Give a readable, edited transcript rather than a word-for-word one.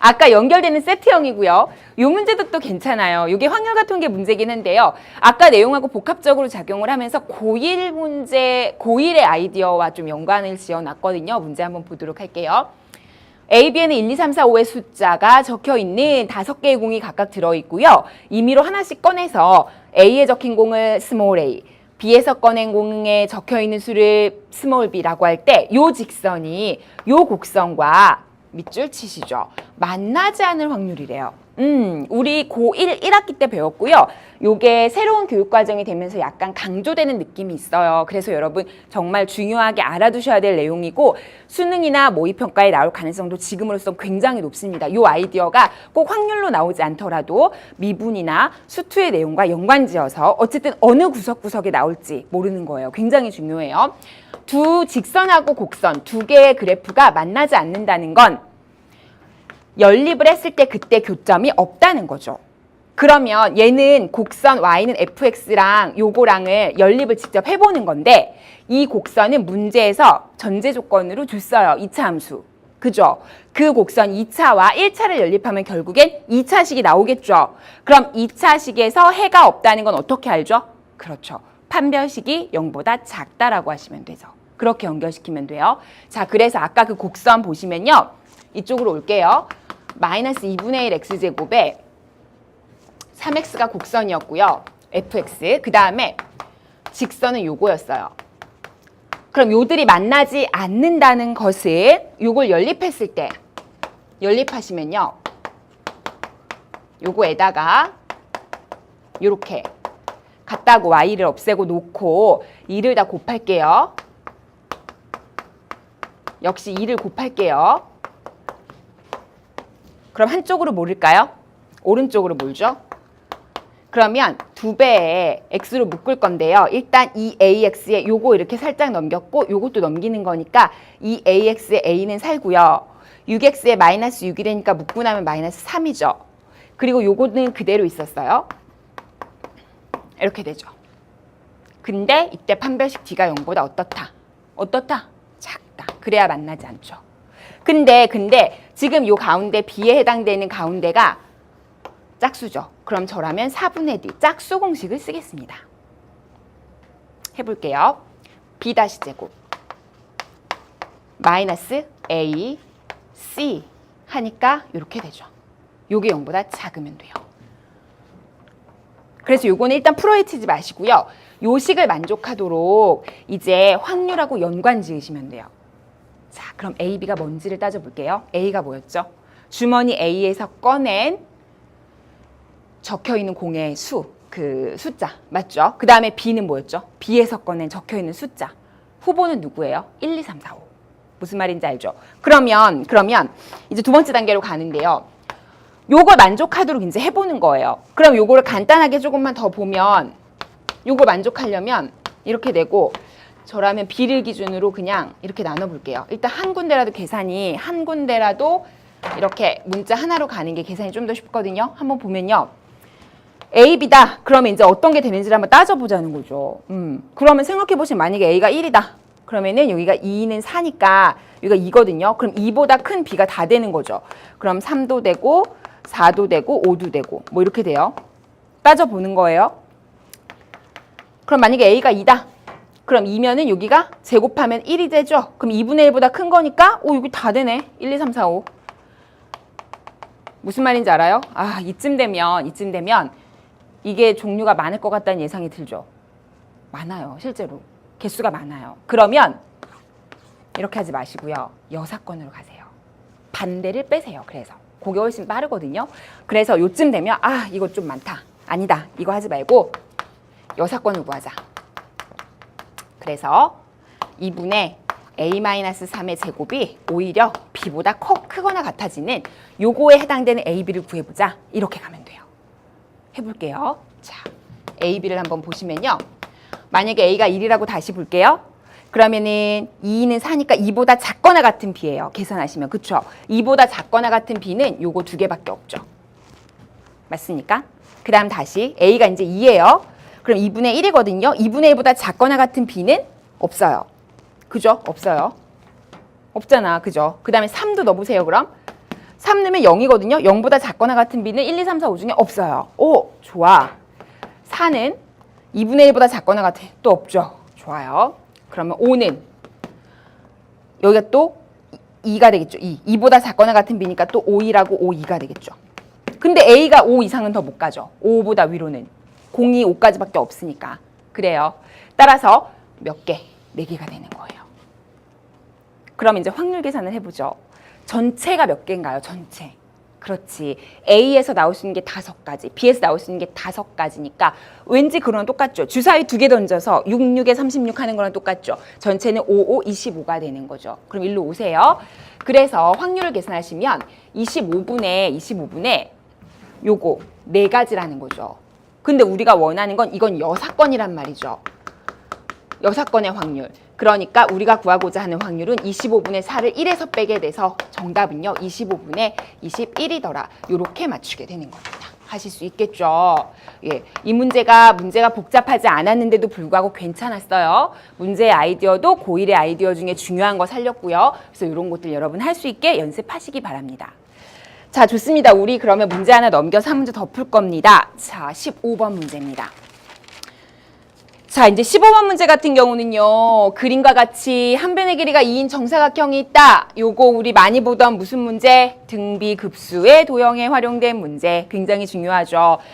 아까 연결되는 세트형이고요. 이 문제도 또 괜찮아요. 이게 확률과 통계 문제긴 한데요. 아까 내용하고 복합적으로 작용을 하면서 고1 문제, 고1의 아이디어와 좀 연관을 지어놨거든요. 문제 한번 보도록 할게요. A, B에는 1, 2, 3, 4, 5의 숫자가 적혀있는 5개의 공이 각각 들어있고요. 임의로 하나씩 꺼내서 A에 적힌 공을 스몰 a, B에서 꺼낸 공에 적혀있는 수를 스몰 b라고 할 때 요 직선이 요 곡선과 밑줄 치시죠. 만나지 않을 확률이래요. 우리 고1 1학기 때 배웠고요. 요게 새로운 교육과정이 되면서 약간 강조되는 느낌이 있어요. 그래서 여러분 정말 중요하게 알아두셔야 될 내용이고 수능이나 모의평가에 나올 가능성도 지금으로서 굉장히 높습니다. 요 아이디어가 꼭 확률로 나오지 않더라도 미분이나 수투의 내용과 연관지어서 어쨌든 어느 구석구석에 나올지 모르는 거예요. 굉장히 중요해요. 두 직선하고 곡선 두 개의 그래프가 만나지 않는다는 건 연립을 했을 때 그때 교점이 없다는 거죠. 그러면 얘는 곡선 y는 fx랑 요거랑을 연립을 직접 해보는 건데 이 곡선은 문제에서 전제 조건으로 줬어요. 2차 함수. 그죠? 그 곡선 2차와 1차를 연립하면 결국엔 2차식이 나오겠죠. 그럼 2차식에서 해가 없다는 건 어떻게 알죠? 그렇죠. 판별식이 0보다 작다라고 하시면 되죠. 그렇게 연결시키면 돼요. 자, 그래서 아까 그 곡선 보시면요. 이쪽으로 올게요. 마이너스 2분의 1 x제곱에 3x가 곡선이었고요. fx. 그 다음에 직선은 요거였어요. 그럼 요들이 만나지 않는다는 것을 요걸 연립했을 때 연립하시면요. 요거에다가 요렇게 같다고 y를 없애고 놓고 2를 다 곱할게요. 역시 2를 곱할게요. 그럼 한쪽으로 모를까요? 오른쪽으로 몰죠? 그러면 2배에 x로 묶을 건데요. 일단 이 ax에 요거 이렇게 살짝 넘겼고 요것도 넘기는 거니까 이 ax의 a는 살고요. 6x에 마이너스 6이 되니까 묶고 나면 마이너스 3이죠. 그리고 요거는 그대로 있었어요. 이렇게 되죠. 근데 이때 판별식 d가 0보다 어떻다? 어떻다? 작다. 그래야 만나지 않죠. 근데 지금 요 가운데 B에 해당되는 가운데가 짝수죠. 그럼 저라면 4분의 D 짝수 공식을 쓰겠습니다. 해볼게요. B-제곱 마이너스 A, C 하니까 이렇게 되죠. 요게 0보다 작으면 돼요. 그래서 요거는 일단 풀어헤치지 마시고요. 요 식을 만족하도록 이제 확률하고 연관 지으시면 돼요. 자, 그럼 A, B가 뭔지를 따져볼게요. A가 뭐였죠? 주머니 A에서 꺼낸 적혀있는 공의 수, 그 숫자, 맞죠? 그 다음에 B는 뭐였죠? B에서 꺼낸 적혀있는 숫자. 후보는 누구예요? 1, 2, 3, 4, 5. 무슨 말인지 알죠? 그러면 이제 두 번째 단계로 가는데요. 요걸 만족하도록 이제 해보는 거예요. 그럼 요거를 간단하게 조금만 더 보면 요걸 만족하려면 이렇게 되고 저라면 B를 기준으로 그냥 이렇게 나눠볼게요. 일단 한 군데라도 계산이 한 군데라도 이렇게 문자 하나로 가는 게 계산이 좀 더 쉽거든요. 한번 보면요. A, B다. 그러면 이제 어떤 게 되는지를 한번 따져보자는 거죠. 그러면 생각해보시면 만약에 A가 1이다. 그러면은 여기가 2는 4니까 여기가 2거든요. 그럼 2보다 큰 B가 다 되는 거죠. 그럼 3도 되고 4도 되고 5도 되고 뭐 이렇게 돼요. 따져보는 거예요. 그럼 만약에 A가 2다. 그럼 2면은 여기가 제곱하면 1이 되죠. 그럼 2분의 1보다 큰 거니까 여기 다 되네. 1, 2, 3, 4, 5. 무슨 말인지 알아요? 아, 이쯤 되면 이게 종류가 많을 것 같다는 예상이 들죠. 많아요. 실제로. 개수가 많아요. 그러면 이렇게 하지 마시고요. 여사건으로 가세요. 반대를 빼세요. 그래서 그게 훨씬 빠르거든요. 그래서 요쯤 되면 아, 이거 좀 많다. 아니다. 이거 하지 말고 여사건을 구하자. 그래서 2분의 a-3의 제곱이 오히려 b보다 크거나 같아지는 요거에 해당되는 a, b를 구해보자. 이렇게 가면 돼요. 해볼게요. 자, a, b를 한번 보시면요. 만약에 a가 1이라고 다시 볼게요. 그러면은 2는 4니까 2보다 작거나 같은 b예요. 계산하시면. 그쵸? 2보다 작거나 같은 b는 요거 두 개밖에 없죠. 맞습니까? 그 다음 다시 a가 이제 2예요. 그럼 2분의 1이거든요. 2분의 1보다 작거나 같은 b는 없어요. 그죠? 없어요. 없잖아. 그죠? 그 다음에 3도 넣어보세요. 그럼 3 넣으면 0이거든요. 0보다 작거나 같은 b는 1, 2, 3, 4, 5 중에 없어요. 오, 좋아. 4는 2분의 1보다 작거나 같은 또 없죠. 좋아요. 그러면 5는 여기가 또 2가 되겠죠. 2보다 작거나 같은 b니까 또 5, 2라고 5, 2가 되겠죠. 근데 a가 5 이상은 더 못 가죠. 5보다 위로는. 0이 5까지밖에 없으니까. 그래요. 따라서 몇 개? 4개가 되는 거예요. 그럼 이제 확률 계산을 해보죠. 전체가 몇 개인가요? 전체. 그렇지. A에서 나올 수 있는 게 5가지, B에서 나올 수 있는 게 5가지니까 왠지 그거랑 똑같죠. 주사위 2개 던져서 6, 6에 36 하는 거랑 똑같죠. 전체는 5, 5, 25가 되는 거죠. 그럼 일로 오세요. 그래서 확률을 계산하시면 25분의 요거 4가지라는 거죠. 근데 우리가 원하는 건 이건 여사건이란 말이죠. 여사건의 확률. 그러니까 우리가 구하고자 하는 확률은 25분의 4를 1에서 빼게 돼서 정답은요. 25분의 21이더라. 이렇게 맞추게 되는 겁니다. 하실 수 있겠죠. 예, 이 문제가 복잡하지 않았는데도 불구하고 괜찮았어요. 문제의 아이디어도 고1의 아이디어 중에 중요한 거 살렸고요. 그래서 이런 것들 여러분 할 수 있게 연습하시기 바랍니다. 자, 좋습니다. 우리 그러면 문제 하나 넘겨서 한 문제 더 풀 겁니다. 자, 15번 문제입니다. 자, 이제 15번 문제 같은 경우는요. 그림과 같이 한 변의 길이가 2인 정사각형이 있다. 요거 우리 많이 보던 무슨 문제? 등비급수의 도형에 활용된 문제. 굉장히 중요하죠.